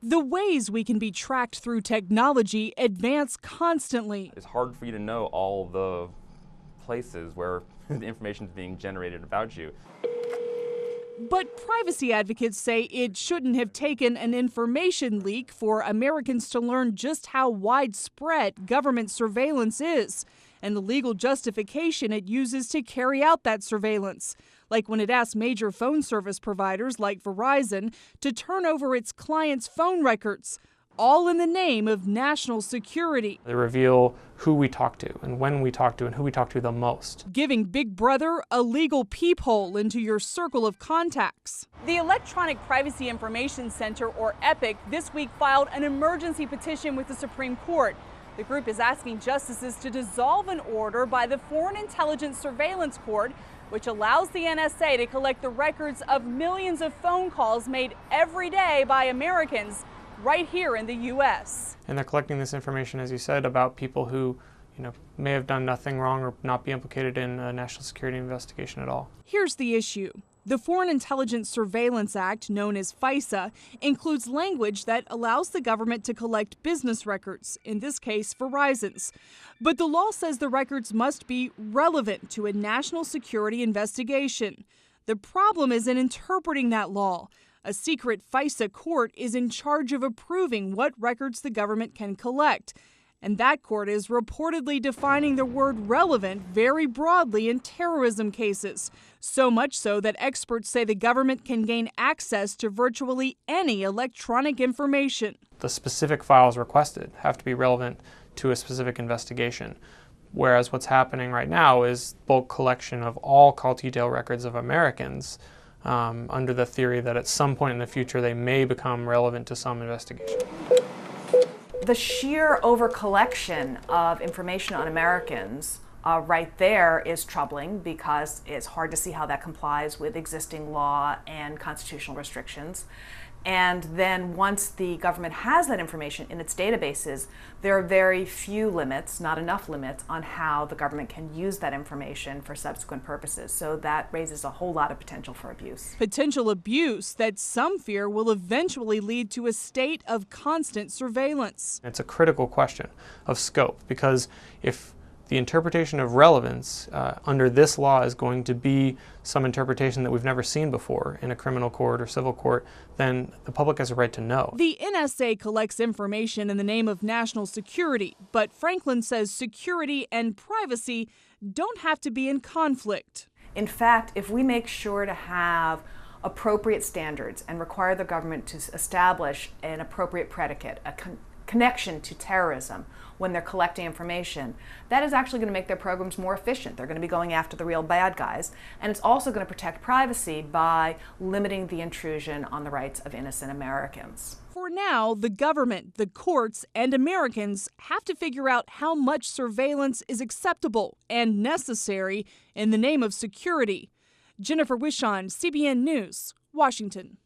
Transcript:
The ways we can be tracked through technology advance constantly. It's hard for you to know all the places where the information is being generated about you. But privacy advocates say it shouldn't have taken an information leak for Americans to learn just how widespread government surveillance is and the legal justification it uses to carry out that surveillance, like when it asks major phone service providers like Verizon to turn over its clients' phone records, all in the name of national security. They reveal who we talk to and when we talk to and who we talk to the most. Giving Big Brother a legal peephole into your circle of contacts. The Electronic Privacy Information Center, or EPIC, this week filed an emergency petition with the Supreme Court. The group is asking justices to dissolve an order by the Foreign Intelligence Surveillance Court, which allows the NSA to collect the records of millions of phone calls made every day by Americans right here in the U.S. And they're collecting this information, as you said, about people who, may have done nothing wrong or not be implicated in a national security investigation at all. Here's the issue. The Foreign Intelligence Surveillance Act, known as FISA, includes language that allows the government to collect business records, in this case, Verizon's. But the law says the records must be relevant to a national security investigation. The problem is in interpreting that law. A secret FISA court is in charge of approving what records the government can collect. And that court is reportedly defining the word relevant very broadly in terrorism cases. So much so that experts say the government can gain access to virtually any electronic information. The specific files requested have to be relevant to a specific investigation. Whereas what's happening right now is bulk collection of all call detail records of Americans under the theory that at some point in the future they may become relevant to some investigation. The sheer overcollection of information on Americans right there is troubling because it's hard to see how that complies with existing law and constitutional restrictions. And then once the government has that information in its databases, there are very few limits, not enough limits, on how the government can use that information for subsequent purposes. So that raises a whole lot of potential for abuse. Potential abuse that some fear will eventually lead to a state of constant surveillance. It's a critical question of scope, because if the interpretation of relevance under this law is going to be some interpretation that we've never seen before in a criminal court or civil court, then the public has a right to know. The NSA collects information in the name of national security, but Franklin says security and privacy don't have to be in conflict. In fact, if we make sure to have appropriate standards and require the government to establish an appropriate predicate, a connection to terrorism when they're collecting information, that is actually going to make their programs more efficient. They're going to be going after the real bad guys, and it's also going to protect privacy by limiting the intrusion on the rights of innocent Americans. For now, the government, the courts, and Americans have to figure out how much surveillance is acceptable and necessary in the name of security. Jennifer Wishon, CBN News, Washington.